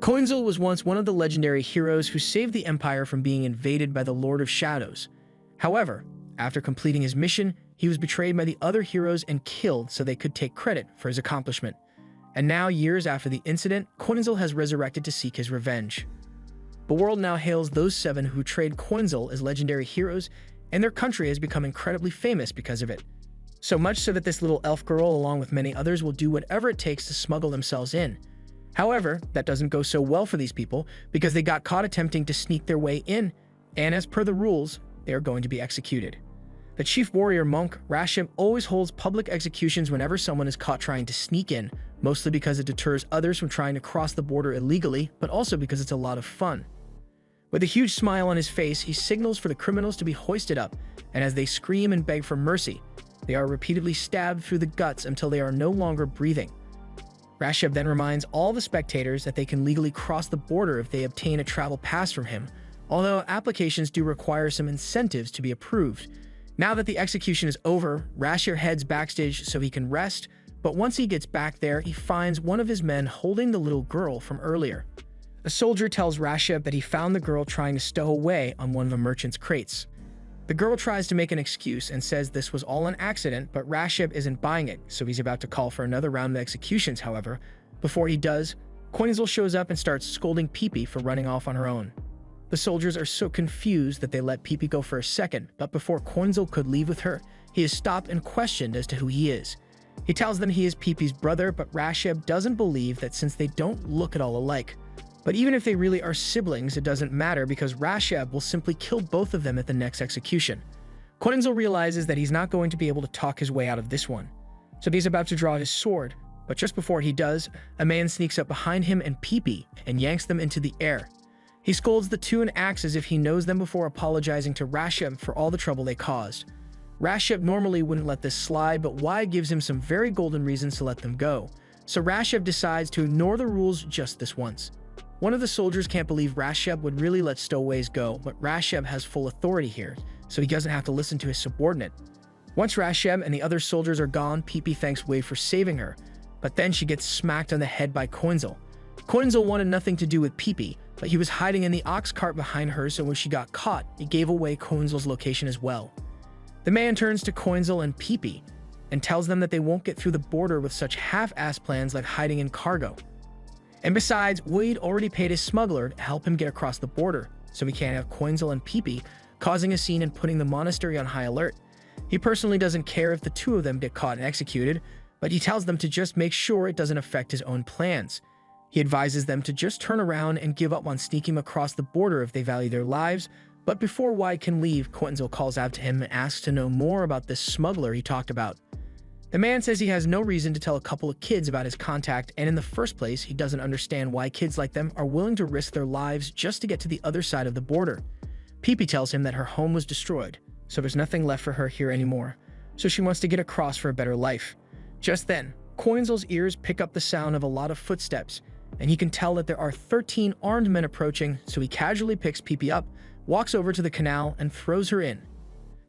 Coinzel was once one of the legendary heroes who saved the Empire from being invaded by the Lord of Shadows. However, after completing his mission, he was betrayed by the other heroes and killed so they could take credit for his accomplishment. And now, years after the incident, Coinzel has resurrected to seek his revenge. The world now hails those 7 who betrayed Coinzel as legendary heroes, and their country has become incredibly famous because of it. So much so that this little elf girl, along with many others, will do whatever it takes to smuggle themselves in. However, that doesn't go so well for these people because they got caught attempting to sneak their way in, and as per the rules, they are going to be executed. The chief warrior monk, Rashib, always holds public executions whenever someone is caught trying to sneak in, mostly because it deters others from trying to cross the border illegally, but also because it's a lot of fun. With a huge smile on his face, he signals for the criminals to be hoisted up, and as they scream and beg for mercy, they are repeatedly stabbed through the guts until they are no longer breathing. Rashib then reminds all the spectators that they can legally cross the border if they obtain a travel pass from him, although applications do require some incentives to be approved. Now that the execution is over, Rashib heads backstage so he can rest, but once he gets back there, he finds one of his men holding the little girl from earlier. A soldier tells Rashib that he found the girl trying to stow away on one of the merchant's crates. The girl tries to make an excuse and says this was all an accident, but Rashib isn't buying it, so he's about to call for another round of executions. However, before he does, Coinzel shows up and starts scolding Peepee for running off on her own. The soldiers are so confused that they let Peepee go for a second, but before Coinzel could leave with her, he is stopped and questioned as to who he is. He tells them he is Peepee's brother, but Rashib doesn't believe that since they don't look at all alike. But even if they really are siblings, it doesn't matter because Rashib will simply kill both of them at the next execution. Coinzel realizes that he's not going to be able to talk his way out of this one, so he's about to draw his sword, but just before he does, a man sneaks up behind him and Peepee and yanks them into the air. He scolds the 2 and acts as if he knows them before apologizing to Rashib for all the trouble they caused. Rashib normally wouldn't let this slide, but Wyatt gives him some very golden reasons to let them go, so Rashib decides to ignore the rules just this once. One of the soldiers can't believe Rashib would really let stowaways go, but Rashib has full authority here, so he doesn't have to listen to his subordinate. Once Rashib and the other soldiers are gone, Peepee thanks Wade for saving her, but then she gets smacked on the head by Coinzel. Coinzel wanted nothing to do with Peepee, but he was hiding in the ox cart behind her, so when she got caught, it gave away Coinzel's location as well. The man turns to Coinzel and Peepee and tells them that they won't get through the border with such half-assed plans like hiding in cargo. And besides, Wade already paid his smuggler to help him get across the border, so he can't have Coinzel and Peepee causing a scene and putting the monastery on high alert. He personally doesn't care if the 2 of them get caught and executed, but he tells them to just make sure it doesn't affect his own plans. He advises them to just turn around and give up on sneaking across the border if they value their lives, but before Wyatt can leave, Coinzel calls out to him and asks to know more about this smuggler he talked about. The man says he has no reason to tell a couple of kids about his contact, and in the first place, he doesn't understand why kids like them are willing to risk their lives just to get to the other side of the border. Peepee tells him that her home was destroyed, so there's nothing left for her here anymore, so she wants to get across for a better life. Just then, Coinzel's ears pick up the sound of a lot of footsteps, and he can tell that there are 13 armed men approaching, so he casually picks Peepee up, walks over to the canal, and throws her in.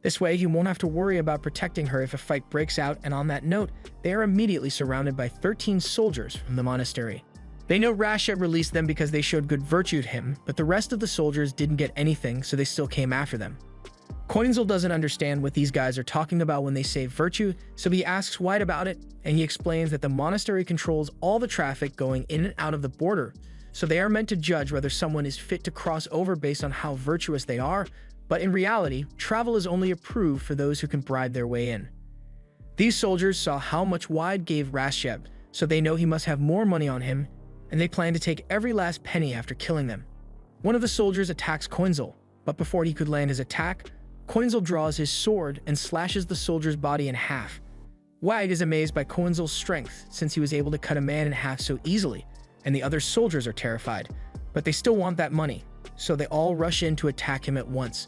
This way, he won't have to worry about protecting her if a fight breaks out, and on that note, they are immediately surrounded by 13 soldiers from the monastery. They know Rashib released them because they showed good virtue to him, but the rest of the soldiers didn't get anything, so they still came after them. Coinzel doesn't understand what these guys are talking about when they say virtue, so he asks Wyatt about it, and he explains that the monastery controls all the traffic going in and out of the border, so they are meant to judge whether someone is fit to cross over based on how virtuous they are, but in reality, travel is only approved for those who can bribe their way in. These soldiers saw how much Wyatt gave Rashib, so they know he must have more money on him, and they plan to take every last penny after killing them. One of the soldiers attacks Coinzel, but before he could land his attack, Coinzel draws his sword and slashes the soldier's body in half. Wyatt is amazed by Coinzel's strength since he was able to cut a man in half so easily, and the other soldiers are terrified, but they still want that money, so they all rush in to attack him at once.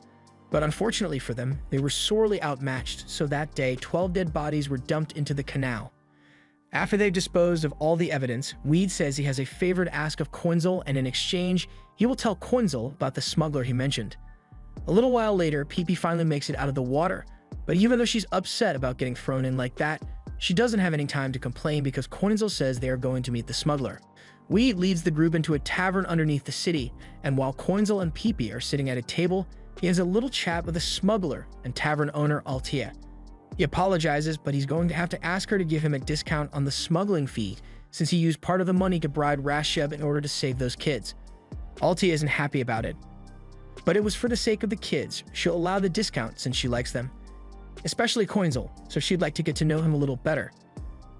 But unfortunately for them, they were sorely outmatched, so that day 12 dead bodies were dumped into the canal. After they've disposed of all the evidence, Weed says he has a favor to ask of Coinzel, and in exchange, he will tell Coinzel about the smuggler he mentioned. A little while later, Peepee finally makes it out of the water, but even though she's upset about getting thrown in like that, she doesn't have any time to complain because Coinzel says they are going to meet the smuggler. Weed leads the group into a tavern underneath the city, and while Coinzel and Peepee are sitting at a table, he has a little chat with a smuggler and tavern owner Altia. He apologizes, but he's going to have to ask her to give him a discount on the smuggling fee since he used part of the money to bribe Rasheb in order to save those kids. Altia isn't happy about it, but it was for the sake of the kids. She'll allow the discount since she likes them, especially Coinzel, so she'd like to get to know him a little better.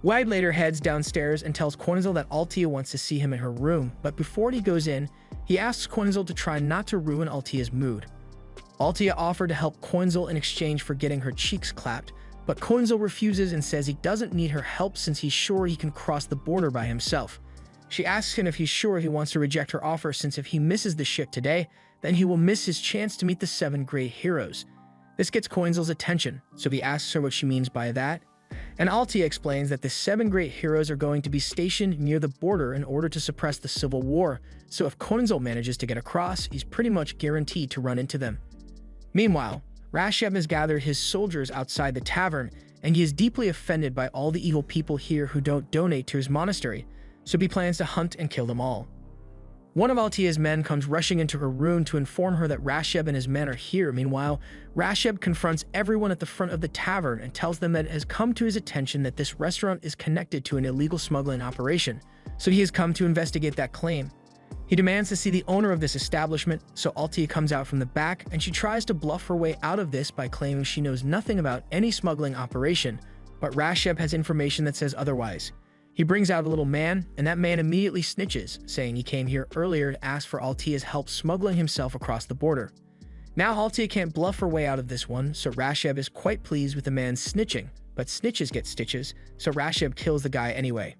Wide later heads downstairs and tells Coinzel that Altia wants to see him in her room, but before he goes in, he asks Coinzel to try not to ruin Altia's mood. Altia offered to help Coinzel in exchange for getting her cheeks clapped, but Coinzel refuses and says he doesn't need her help since he's sure he can cross the border by himself. She asks him if he's sure he wants to reject her offer since if he misses the ship today, then he will miss his chance to meet the 7 great heroes. This gets Coinzel's attention, so he asks her what she means by that. And Altia explains that the 7 great heroes are going to be stationed near the border in order to suppress the civil war, so if Coinzel manages to get across, he's pretty much guaranteed to run into them. Meanwhile, Rasheb has gathered his soldiers outside the tavern, and he is deeply offended by all the evil people here who don't donate to his monastery, so he plans to hunt and kill them all. One of Altia's men comes rushing into her room to inform her that Rasheb and his men are here. Meanwhile, Rasheb confronts everyone at the front of the tavern and tells them that it has come to his attention that this restaurant is connected to an illegal smuggling operation, so he has come to investigate that claim. He demands to see the owner of this establishment, so Altia comes out from the back and she tries to bluff her way out of this by claiming she knows nothing about any smuggling operation, but Rasheb has information that says otherwise. He brings out a little man, and that man immediately snitches, saying he came here earlier to ask for Altia's help smuggling himself across the border. Now Altia can't bluff her way out of this one, so Rasheb is quite pleased with the man's snitching, but snitches get stitches, so Rasheb kills the guy anyway.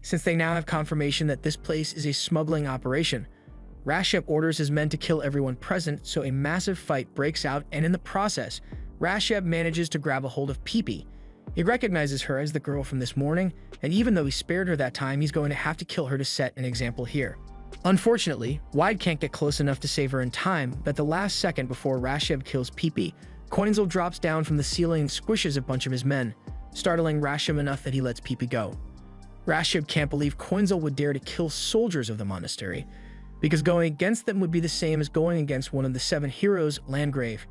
Since they now have confirmation that this place is a smuggling operation, Rasheb orders his men to kill everyone present, so a massive fight breaks out, and in the process, Rasheb manages to grab a hold of Peepee. He recognizes her as the girl from this morning, and even though he spared her that time, he's going to have to kill her to set an example here. Unfortunately, Wide can't get close enough to save her in time, but the last second before Rasheb kills Peepee, Coinzel drops down from the ceiling and squishes a bunch of his men, startling Rasheb enough that he lets Peepee go. Rasheb can't believe Coinzel would dare to kill soldiers of the monastery, because going against them would be the same as going against one of the 7 heroes, Landgrave.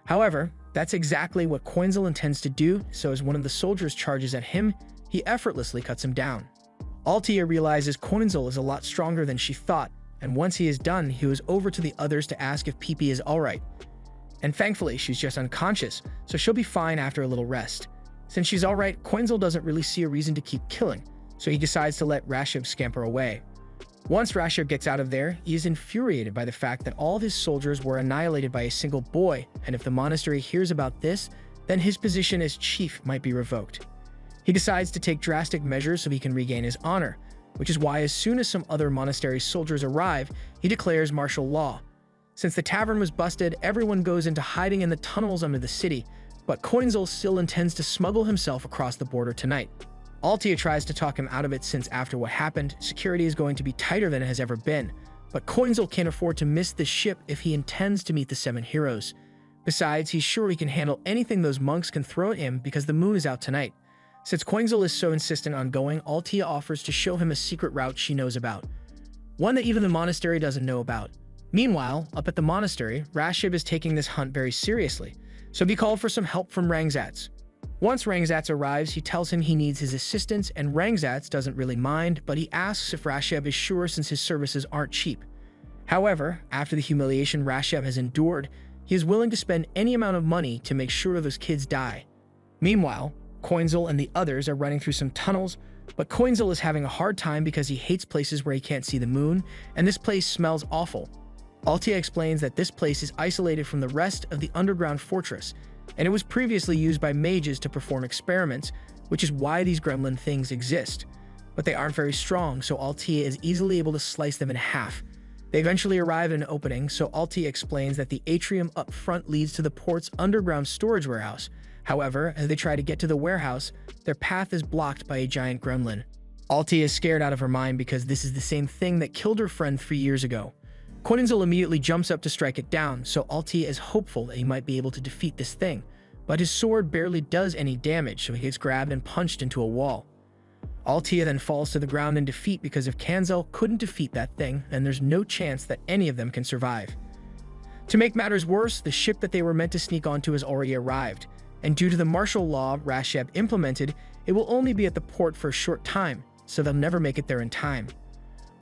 However, that's exactly what Coinzel intends to do, so as one of the soldiers charges at him, he effortlessly cuts him down. Altia realizes Coinzel is a lot stronger than she thought, and once he is done, he goes over to the others to ask if Peepee is alright. And thankfully, she's just unconscious, so she'll be fine after a little rest. Since she's alright, Coinzel doesn't really see a reason to keep killing, so he decides to let Rasheb scamper away. Once Rasheb gets out of there, he is infuriated by the fact that all of his soldiers were annihilated by a single boy, and if the monastery hears about this, then his position as chief might be revoked. He decides to take drastic measures so he can regain his honor, which is why as soon as some other monastery soldiers arrive, he declares martial law. Since the tavern was busted, everyone goes into hiding in the tunnels under the city, but Coinzel still intends to smuggle himself across the border tonight. Altia tries to talk him out of it since after what happened, security is going to be tighter than it has ever been, but Coinzel can't afford to miss this ship if he intends to meet the 7 heroes. Besides, he's sure he can handle anything those monks can throw at him because the moon is out tonight. Since Coinzel is so insistent on going, Altia offers to show him a secret route she knows about, one that even the monastery doesn't know about. Meanwhile, up at the monastery, Rasheb is taking this hunt very seriously, so he called for some help from Reincarnates. Once Reincarnates arrives, he tells him he needs his assistance, and Reincarnates doesn't really mind, but he asks if Rasheb is sure since his services aren't cheap. However, after the humiliation Rasheb has endured, he is willing to spend any amount of money to make sure those kids die. Meanwhile, Coinzel and the others are running through some tunnels, but Coinzel is having a hard time because he hates places where he can't see the moon, and this place smells awful. Altia explains that this place is isolated from the rest of the underground fortress, and it was previously used by mages to perform experiments, which is why these gremlin things exist. But they aren't very strong, so Altia is easily able to slice them in half. They eventually arrive at an opening, so Altia explains that the atrium up front leads to the port's underground storage warehouse. However, as they try to get to the warehouse, their path is blocked by a giant gremlin. Altia is scared out of her mind because this is the same thing that killed her friend 3 years ago. Coinzel immediately jumps up to strike it down, so Altia is hopeful that he might be able to defeat this thing, but his sword barely does any damage, so he gets grabbed and punched into a wall. Altia then falls to the ground in defeat because if Kanzel couldn't defeat that thing, then there's no chance that any of them can survive. To make matters worse, the ship that they were meant to sneak onto has already arrived, and due to the martial law Rasheb implemented, it will only be at the port for a short time, so they'll never make it there in time.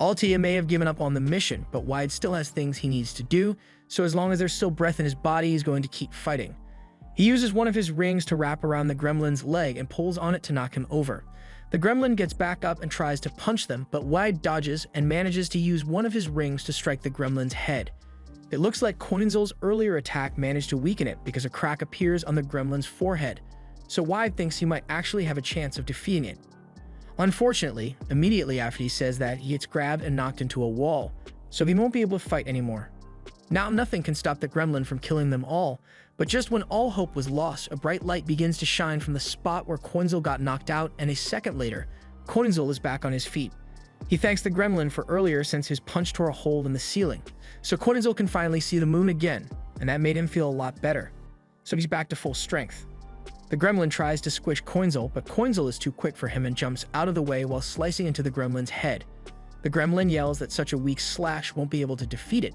Altia may have given up on the mission, but Wide still has things he needs to do, so as long as there's still breath in his body, he's going to keep fighting. He uses one of his rings to wrap around the gremlin's leg and pulls on it to knock him over. The gremlin gets back up and tries to punch them, but Wide dodges and manages to use one of his rings to strike the gremlin's head. It looks like Coinzel's earlier attack managed to weaken it because a crack appears on the gremlin's forehead, so Wide thinks he might actually have a chance of defeating it. Unfortunately, immediately after he says that, he gets grabbed and knocked into a wall, so he won't be able to fight anymore. Now nothing can stop the gremlin from killing them all, but just when all hope was lost, a bright light begins to shine from the spot where Coinzel got knocked out, and a second later, Coinzel is back on his feet. He thanks the gremlin for earlier since his punch tore a hole in the ceiling, so Coinzel can finally see the moon again, and that made him feel a lot better. So he's back to full strength. The gremlin tries to squish Coinzel, but Coinzel is too quick for him and jumps out of the way while slicing into the gremlin's head. The gremlin yells that such a weak slash won't be able to defeat it,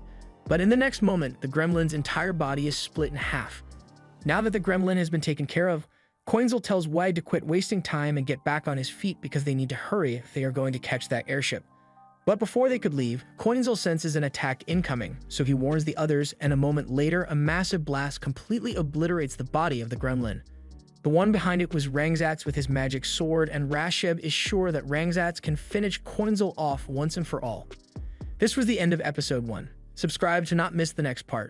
but in the next moment, the gremlin's entire body is split in half. Now that the gremlin has been taken care of, Coinzel tells Wide to quit wasting time and get back on his feet because they need to hurry if they are going to catch that airship. But before they could leave, Coinzel senses an attack incoming, so he warns the others, and a moment later, a massive blast completely obliterates the body of the gremlin. The one behind it was Reincarnates with his magic sword, and Rasheb is sure that Reincarnates can finish Coinzel off once and for all. This was the end of episode 1. Subscribe to not miss the next part.